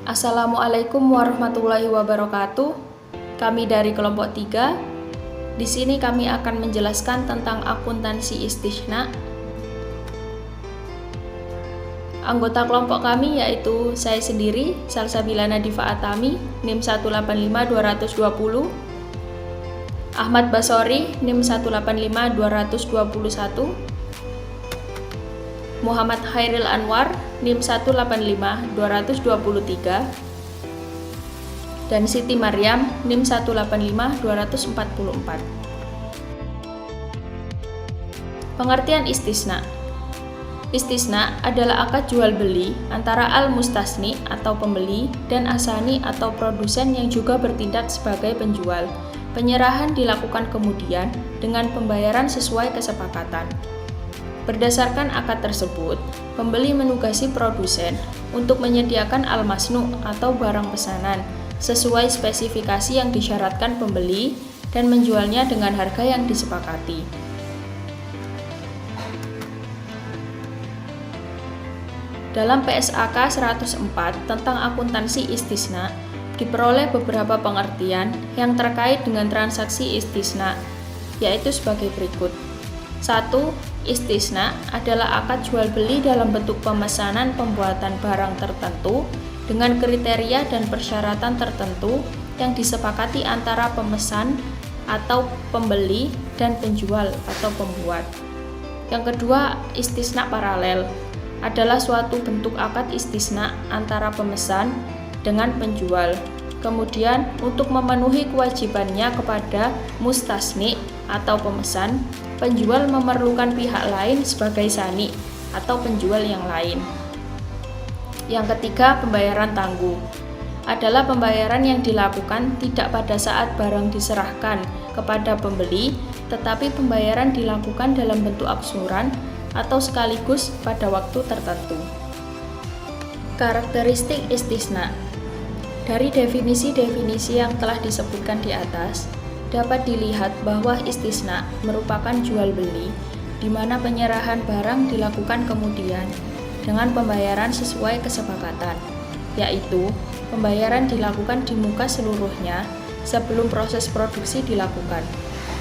Assalamualaikum warahmatullahi wabarakatuh. Kami dari kelompok 3. Di sini kami akan menjelaskan tentang akuntansi istisna. Anggota kelompok kami yaitu saya sendiri, Salsabila Nadifa Atami, NIM 185220, Ahmad Basori, NIM 185221, Muhammad Khairil Anwar, NIM 185223, dan Siti Maryam, NIM 185244. Pengertian istisna. Istisna adalah akad jual beli antara al-mustasni atau pembeli dan asani atau produsen yang juga bertindak sebagai penjual. Penyerahan dilakukan kemudian dengan pembayaran sesuai kesepakatan. Berdasarkan akad tersebut, pembeli menugasi produsen untuk menyediakan al-masnu atau barang pesanan sesuai spesifikasi yang disyaratkan pembeli dan menjualnya dengan harga yang disepakati. Dalam PSAK 104 tentang akuntansi istisna, diperoleh beberapa pengertian yang terkait dengan transaksi istisna, yaitu sebagai berikut. 1. Istisna adalah akad jual beli dalam bentuk pemesanan pembuatan barang tertentu dengan kriteria dan persyaratan tertentu yang disepakati antara pemesan atau pembeli dan penjual atau pembuat. Yang kedua, istisna paralel adalah suatu bentuk akad istisna antara pemesan dengan penjual. Kemudian, untuk memenuhi kewajibannya kepada mustasni atau pemesan, penjual memerlukan pihak lain sebagai sani atau penjual yang lain. Yang ketiga, pembayaran tangguh adalah pembayaran yang dilakukan tidak pada saat barang diserahkan kepada pembeli, tetapi pembayaran dilakukan dalam bentuk aksuran atau sekaligus pada waktu tertentu. Karakteristik istisna. Dari definisi-definisi yang telah disebutkan di atas, dapat dilihat bahwa istisna merupakan jual beli di mana penyerahan barang dilakukan kemudian dengan pembayaran sesuai kesepakatan, yaitu pembayaran dilakukan di muka seluruhnya sebelum proses produksi dilakukan,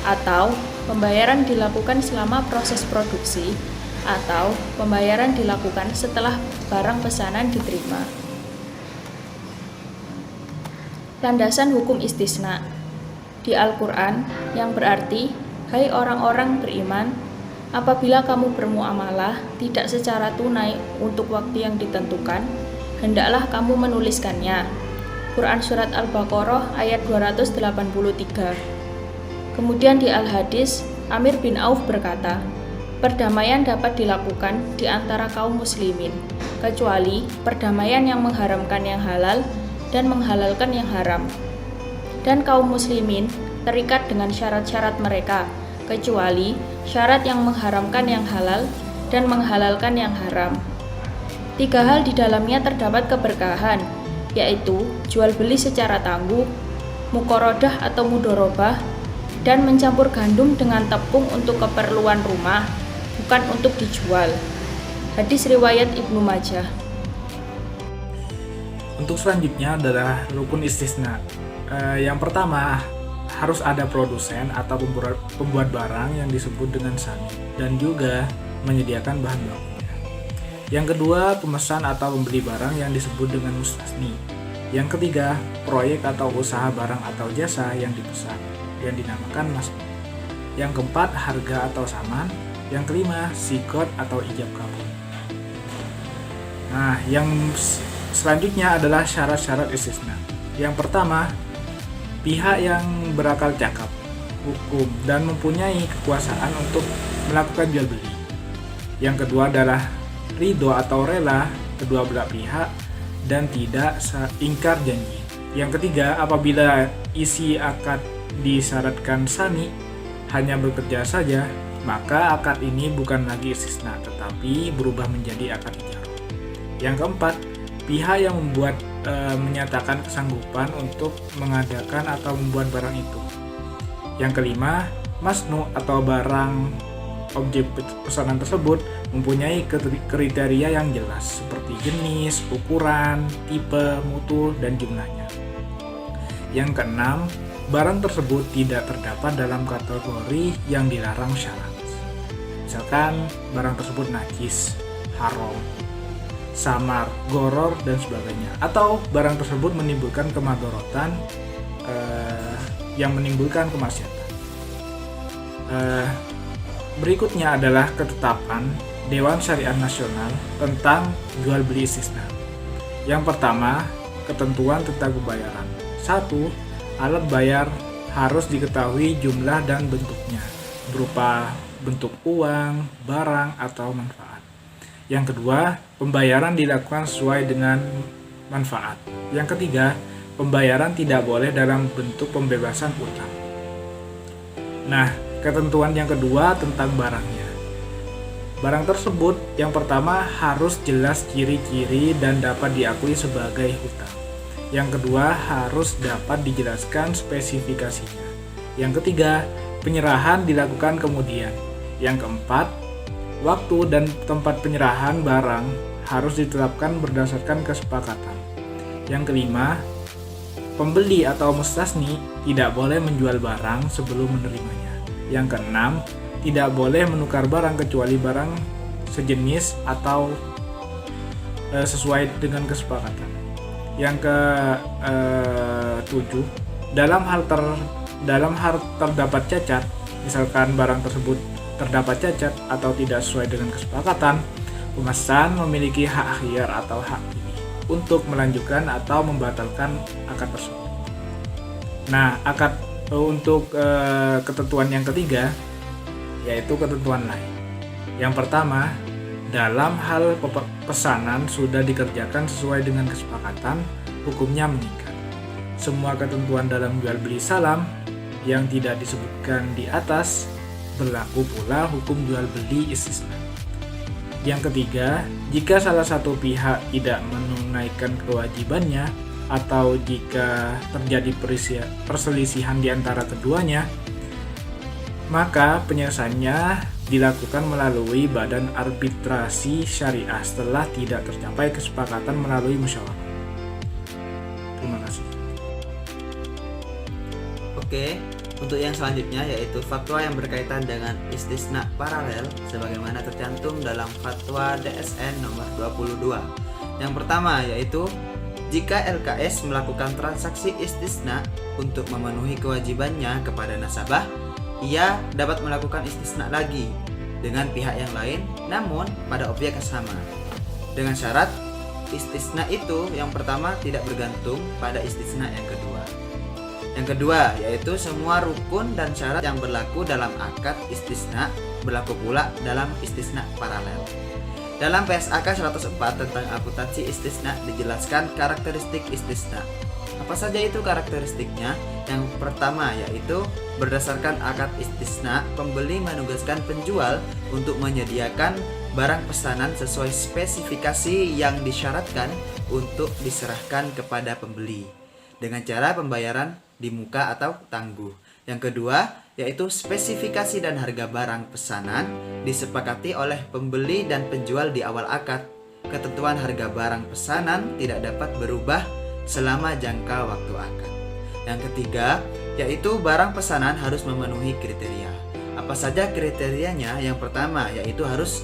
atau pembayaran dilakukan selama proses produksi, atau pembayaran dilakukan setelah barang pesanan diterima. Landasan hukum istisna di Al-Quran yang berarti, hai orang-orang beriman, apabila kamu bermuamalah tidak secara tunai untuk waktu yang ditentukan, hendaklah kamu menuliskannya. Quran Surat Al-Baqarah ayat 283. Kemudian di Al-Hadis, Amir bin Auf berkata, perdamaian dapat dilakukan di antara kaum muslimin, kecuali perdamaian yang mengharamkan yang halal dan menghalalkan yang haram. Dan kaum muslimin terikat dengan syarat-syarat mereka, kecuali syarat yang mengharamkan yang halal dan menghalalkan yang haram. 3 hal di dalamnya terdapat keberkahan, yaitu jual beli secara tangguh, mukorodah atau mudorobah, dan mencampur gandum dengan tepung untuk keperluan rumah, bukan untuk dijual. Hadis riwayat Ibnu Majah. Untuk selanjutnya adalah rukun istisna. Yang pertama, harus ada produsen atau pembuat barang yang disebut dengan sani dan juga menyediakan bahan bakunya. Yang kedua, pemesan atau pembeli barang yang disebut dengan mustasni. Yang ketiga, proyek atau usaha barang atau jasa yang dipesan yang dinamakan masni. Yang keempat, harga atau saman. Yang kelima, sikot atau ijab kabul. Nah, yang selanjutnya adalah syarat-syarat istisna. Yang pertama, pihak yang berakal cakap hukum dan mempunyai kekuasaan untuk melakukan jual beli. Yang kedua adalah ridho atau rela kedua belah pihak dan tidak ingkar janji. Yang ketiga, apabila isi akad disyaratkan sani hanya bekerja saja, maka akad ini bukan lagi istisna tetapi berubah menjadi akad ijarah. Yang keempat, pihak yang menyatakan kesanggupan untuk mengadakan atau membuat barang itu. Yang kelima, masnu atau barang objek pesanan tersebut mempunyai kriteria yang jelas seperti jenis, ukuran, tipe, mutu, dan jumlahnya. Yang keenam, barang tersebut tidak terdapat dalam kategori yang dilarang syarat. Misalkan barang tersebut najis, haram, samar, goror, dan sebagainya. Atau barang tersebut menimbulkan kemadharatan yang menimbulkan kemaksiatan. Berikutnya adalah ketetapan Dewan Syariah Nasional tentang jual beli istisna. Yang pertama, ketentuan tentang pembayaran. 1. Alat bayar harus diketahui jumlah dan bentuknya, berupa bentuk uang, barang, atau manfaat. Yang kedua, pembayaran dilakukan sesuai dengan manfaat. Yang ketiga, pembayaran tidak boleh dalam bentuk pembebasan utang. Nah, ketentuan yang kedua tentang barangnya. Barang tersebut yang pertama harus jelas ciri-ciri dan dapat diakui sebagai hutang. Yang kedua harus dapat dijelaskan spesifikasinya. Yang ketiga, penyerahan dilakukan kemudian. Yang keempat, waktu dan tempat penyerahan barang harus ditetapkan berdasarkan kesepakatan. Yang kelima, pembeli atau mustasni tidak boleh menjual barang sebelum menerimanya. Yang keenam, tidak boleh menukar barang kecuali barang sejenis atau sesuai dengan kesepakatan. Yang ke-7, dalam hal terdapat cacat, misalkan barang tersebut terdapat cacat atau tidak sesuai dengan kesepakatan, pemesan memiliki hak khiyar atau hak pilih untuk melanjutkan atau membatalkan akad tersebut. Nah, akad untuk ketentuan yang ketiga yaitu ketentuan lain. Yang pertama, dalam hal pesanan sudah dikerjakan sesuai dengan kesepakatan, hukumnya mengikat. Semua ketentuan dalam jual beli salam yang tidak disebutkan di atas berlaku pula hukum jual beli istisna. Yang ketiga, jika salah satu pihak tidak menunaikan kewajibannya atau jika terjadi perselisihan di antara keduanya, maka penyelesaiannya dilakukan melalui badan arbitrasi syariah setelah tidak tercapai kesepakatan melalui musyawarah. Terima kasih. Oke, untuk yang selanjutnya yaitu fatwa yang berkaitan dengan istisna paralel sebagaimana tercantum dalam fatwa DSN nomor 22. Yang pertama yaitu jika LKS melakukan transaksi istisna untuk memenuhi kewajibannya kepada nasabah, ia dapat melakukan istisna lagi dengan pihak yang lain namun pada objek yang sama. Dengan syarat istisna itu yang pertama tidak bergantung pada istisna yang kedua. Yang kedua yaitu semua rukun dan syarat yang berlaku dalam akad istisna berlaku pula dalam istisna paralel. Dalam PSAK 104 tentang akuntansi istisna dijelaskan karakteristik istisna. Apa saja itu karakteristiknya? Yang pertama yaitu berdasarkan akad istisna, pembeli menugaskan penjual untuk menyediakan barang pesanan sesuai spesifikasi yang disyaratkan untuk diserahkan kepada pembeli dengan cara pembayaran di muka atau tangguh. Yang kedua yaitu spesifikasi dan harga barang pesanan disepakati oleh pembeli dan penjual di awal akad. Ketentuan harga barang pesanan tidak dapat berubah selama jangka waktu akad. Yang ketiga yaitu barang pesanan harus memenuhi kriteria. Apa saja kriterianya? Yang pertama yaitu harus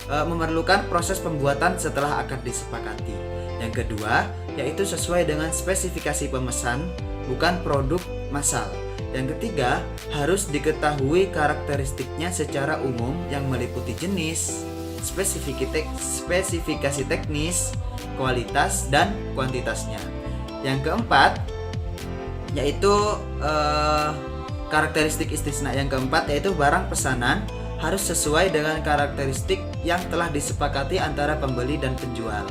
memerlukan proses pembuatan setelah akad disepakati. Yang kedua yaitu sesuai dengan spesifikasi pemesan, bukan produk massal. Yang ketiga harus diketahui karakteristiknya secara umum yang meliputi jenis, spesifikasi teknis, kualitas, dan kuantitasnya. Yang keempat yaitu karakteristik istisna yang keempat yaitu barang pesanan harus sesuai dengan karakteristik yang telah disepakati antara pembeli dan penjual.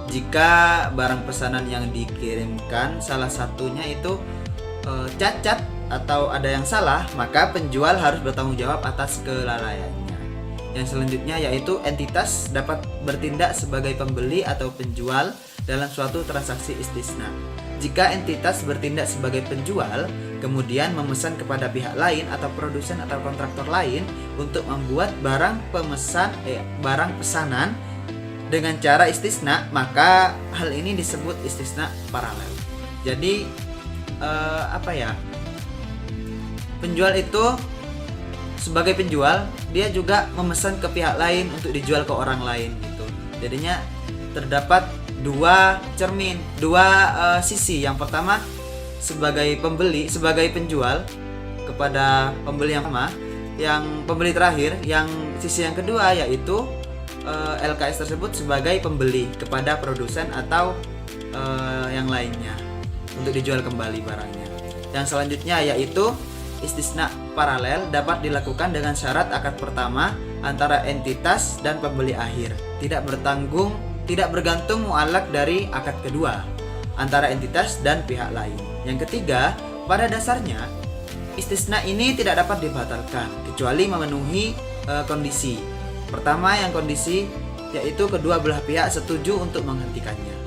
Jika barang pesanan yang dikirimkan salah satunya itu cacat atau ada yang salah, maka penjual harus bertanggung jawab atas kelalaiannya. Yang selanjutnya yaitu entitas dapat bertindak sebagai pembeli atau penjual dalam suatu transaksi istisna. Jika entitas bertindak sebagai penjual, kemudian memesan kepada pihak lain atau produsen atau kontraktor lain untuk membuat barang pesanan dengan cara istisna, maka hal ini disebut istisna paralel. Jadi penjual itu sebagai penjual dia juga memesan ke pihak lain untuk dijual ke orang lain gitu. Jadinya terdapat dua sisi. Yang pertama sebagai pembeli, sebagai penjual kepada pembeli yang pertama, yang pembeli terakhir, yang sisi yang kedua yaitu LKS tersebut sebagai pembeli kepada produsen atau yang lainnya untuk dijual kembali barangnya. Yang selanjutnya yaitu istisna paralel dapat dilakukan dengan syarat akad pertama antara entitas dan pembeli akhir, tidak bergantung mualak dari akad kedua antara entitas dan pihak lain. Yang ketiga, pada dasarnya istisna ini tidak dapat dibatalkan kecuali memenuhi kondisi. Pertama, yang kondisi yaitu kedua belah pihak setuju untuk menghentikannya.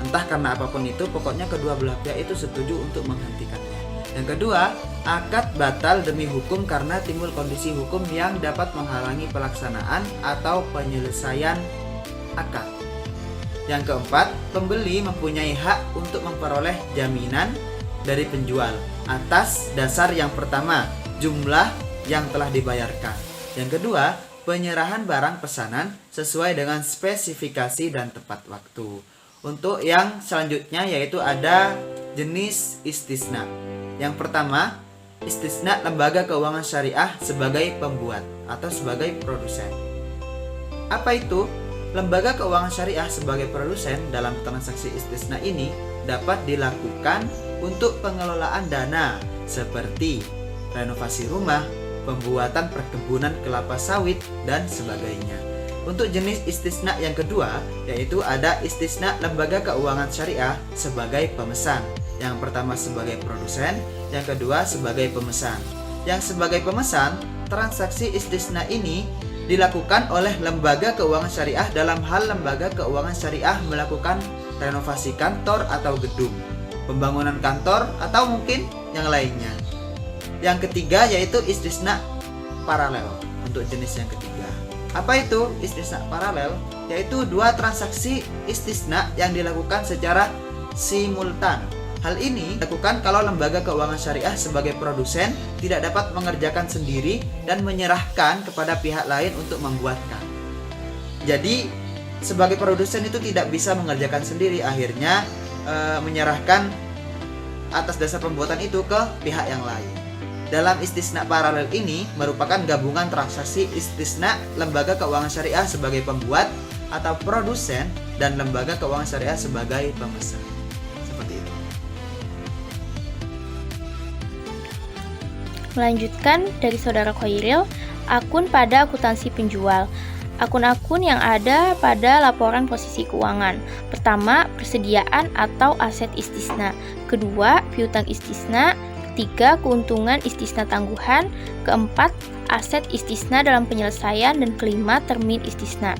Entah karena apapun itu, pokoknya kedua belah pihak itu setuju untuk menghentikannya. Yang kedua, akad batal demi hukum karena timbul kondisi hukum yang dapat menghalangi pelaksanaan atau penyelesaian akad. Yang keempat, pembeli mempunyai hak untuk memperoleh jaminan dari penjual atas dasar yang pertama, jumlah yang telah dibayarkan. Yang kedua, penyerahan barang pesanan sesuai dengan spesifikasi dan tepat waktu. Untuk yang selanjutnya yaitu ada jenis istisna. Yang pertama, istisna lembaga keuangan syariah sebagai pembuat atau sebagai produsen. Apa itu? Lembaga keuangan syariah sebagai produsen dalam transaksi istisna ini dapat dilakukan untuk pengelolaan dana seperti renovasi rumah, pembuatan perkebunan kelapa sawit, dan sebagainya. Untuk jenis istisna yang kedua yaitu ada istisna lembaga keuangan syariah sebagai pemesan. Yang pertama sebagai produsen, yang kedua sebagai pemesan. Yang sebagai pemesan, transaksi istisna ini dilakukan oleh lembaga keuangan syariah dalam hal lembaga keuangan syariah melakukan renovasi kantor atau gedung, pembangunan kantor, atau mungkin yang lainnya. Yang ketiga yaitu istisna paralel. Untuk jenis yang ketiga, apa itu istisna paralel? Yaitu dua transaksi istisna yang dilakukan secara simultan. Hal ini dilakukan kalau lembaga keuangan syariah sebagai produsen tidak dapat mengerjakan sendiri dan menyerahkan kepada pihak lain untuk membuatkan. Jadi sebagai produsen itu tidak bisa mengerjakan sendiri, akhirnya menyerahkan atas dasar pembuatan itu ke pihak yang lain. Dalam istisna paralel ini merupakan gabungan transaksi istisna lembaga keuangan syariah sebagai pembuat atau produsen dan lembaga keuangan syariah sebagai pemesan. Seperti itu. Melanjutkan dari Saudara Khairil, akun pada akuntansi penjual. Akun-akun yang ada pada laporan posisi keuangan. Pertama, persediaan atau aset istisna. Kedua, piutang istisna. Ketiga, keuntungan istisna tangguhan. Keempat, aset istisna dalam penyelesaian. Dan kelima, termin istisna.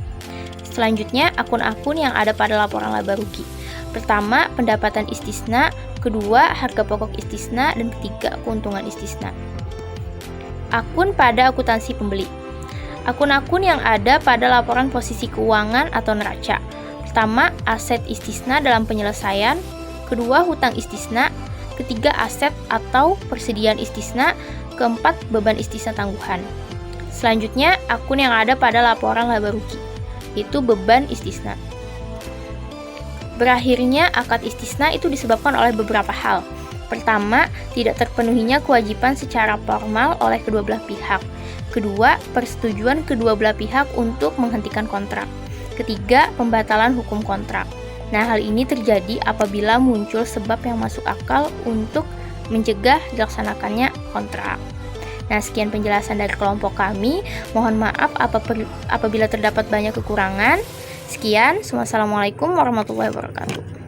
Selanjutnya, akun-akun yang ada pada laporan laba rugi. Pertama, pendapatan istisna. Kedua, harga pokok istisna. Dan ketiga, keuntungan istisna. Akun pada akuntansi pembeli. Akun-akun yang ada pada laporan posisi keuangan atau neraca. Pertama, aset istisna dalam penyelesaian. Kedua, hutang istisna. Ketiga, aset atau persediaan istisna. Keempat, beban istisna tangguhan. Selanjutnya, akun yang ada pada laporan laba rugi, yaitu beban istisna. Berakhirnya akad istisna itu disebabkan oleh beberapa hal. Pertama, tidak terpenuhinya kewajiban secara formal oleh kedua belah pihak. Kedua, persetujuan kedua belah pihak untuk menghentikan kontrak. Ketiga, pembatalan hukum kontrak. Nah, hal ini terjadi apabila muncul sebab yang masuk akal untuk mencegah dilaksanakannya kontrak. Nah, sekian penjelasan dari kelompok kami. Mohon maaf apabila terdapat banyak kekurangan. Sekian, wassalamualaikum warahmatullahi wabarakatuh.